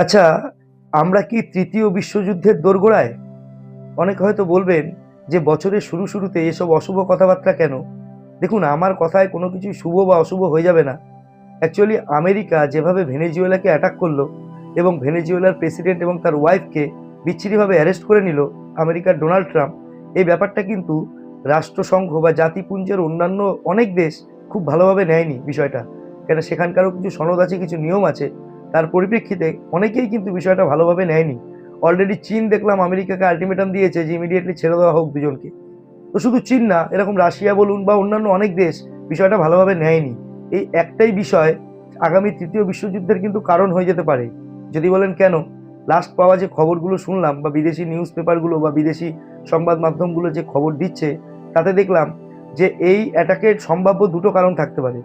আচ্ছা, আমরা কি তৃতীয় বিশ্বযুদ্ধের দোরগোড়ায়? অনেকে হয়তো বলবেন যে বছরের শুরুতে এসব অশুভ কথাবার্তা কেন? দেখুন, আমার কথায় কোনো কিছুই শুভ বা অশুভ হয়ে যাবে না। অ্যাকচুয়ালি আমেরিকা যেভাবে ভেনেজুয়েলাকে অ্যাটাক করলো এবং ভেনেজুয়েলার প্রেসিডেন্ট এবং তার ওয়াইফকে বিচ্ছিরিভাবে অ্যারেস্ট করে নিল আমেরিকার ডোনাল্ড ট্রাম্প, এই ব্যাপারটা কিন্তু রাষ্ট্রসংঘ বা জাতিপুঞ্জের অন্যান্য অনেক দেশ খুব ভালোভাবে নেয়নি বিষয়টা। কেন, সেখানকারও কিছু সনদ আছে, কিছু নিয়ম আছে। তার পরিপ্রেক্ষিতে অনেকেই কিন্তু বিষয়টা ভালোভাবে নেয়নি। অলরেডি চীন দেখলাম আমেরিকাকে আল্টিমেটাম দিয়েছে যে ইমিডিয়েটলি ছেড়ে দেওয়া হোক দুজনকে। তো শুধু চীন না, এরকম রাশিয়া বলুন বা অন্যান্য অনেক দেশ বিষয়টা ভালোভাবে নেয়নি। এই একটাই বিষয় আগামী তৃতীয় বিশ্বযুদ্ধের কিন্তু কারণ হয়ে যেতে পারে। যদি বলেন কেন, লাস্ট পাওয়া যে খবরগুলো শুনলাম বা বিদেশি নিউজ পেপারগুলো বা বিদেশি সংবাদ মাধ্যমগুলো যে খবর দিচ্ছে, তাতে দেখলাম যে এই অ্যাটাকের সম্ভাব্য দুটো কারণ থাকতে পারে।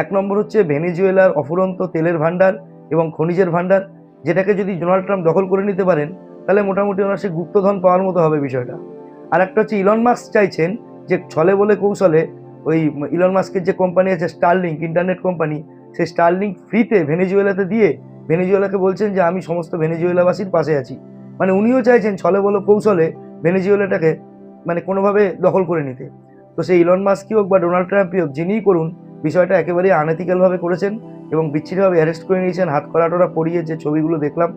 এক নম্বর হচ্ছে ভেনেজুয়েলার অফুরন্ত তেলের ভান্ডার এবং খনিজের ভান্ডার, যেটাকে যদি ডোনাল্ড ট্রাম্প দখল করে নিতে পারেন, তাহলে মোটামুটি ওনার সে গুপ্তধন পাওয়ার মতো হবে বিষয়টা। আর একটা হচ্ছে ইলন মাস্ক চাইছেন যে ছলে বলে কৌশলে ওই ইলন মাস্কের যে কোম্পানি আছে স্টারলিংক ইন্টারনেট কোম্পানি, সেই স্টারলিংক ফ্রিতে ভেনেজুয়েলাতে দিয়ে ভেনেজুয়েলাকে বলছেন যে আমি সমস্ত ভেনেজুয়েলাবাসীর পাশে আছি। মানে উনিও চাইছেন ছলে বলে কৌশলে ভেনেজুয়েলাটাকে মানে কোনোভাবে দখল করে নিতে। তো সেই ইলন মাস্কই হোক বা ডোনাল্ড ট্রাম্পই হোক, যিনিই করুন, বিষয়টা একেবারেই আনএথিক্যালভাবে করেছেন এবং বিচ্ছিরিভাবে অ্যারেস্ট করে নিয়েছেন। হাত কড়া পরিয়ে যে ছবিগুলো দেখলাম,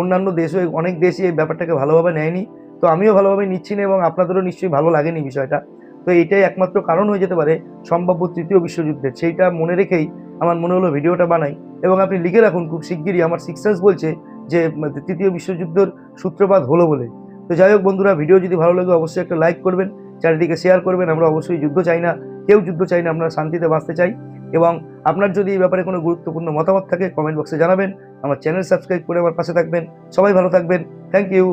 অন্যান্য দেশও অনেক দেশই এই ব্যাপারটাকে ভালোভাবে নেয়নি। তো আমিও ভালোভাবে নিচ্ছি না এবং আপনাদেরও নিশ্চয়ই ভালো লাগেনি বিষয়টা। তো এইটাই একমাত্র কারণ হয়ে যেতে পারে সম্ভাব্য তৃতীয় বিশ্বযুদ্ধের। সেইটা মনে রেখেই আমার মনে হলো ভিডিওটা বানাই। এবং আপনি লিখে রাখুন, খুব শিগগিরই আমার সিক্স সেন্স বলছে যে তৃতীয় বিশ্বযুদ্ধের সূত্রপাত হলো বলে। তো যাই হোক বন্ধুরা, ভিডিও যদি ভালো লাগে অবশ্যই একটা লাইক করবেন, চ্যানেলটিকে শেয়ার করবেন। আমরা অবশ্যই যুদ্ধ চাই না, কেউ যুদ্ধ চাই না, আমরা শান্তিতে বাঁচতে চাই। এবং আপনার যদি এই ব্যাপারে কোনো গুরুত্বপূর্ণ মতামত থাকে কমেন্ট বক্সে জানাবেন। আমার চ্যানেল সাবস্ক্রাইব করে আমার পাশে থাকবেন। সবাই ভালো থাকবেন। Thank you.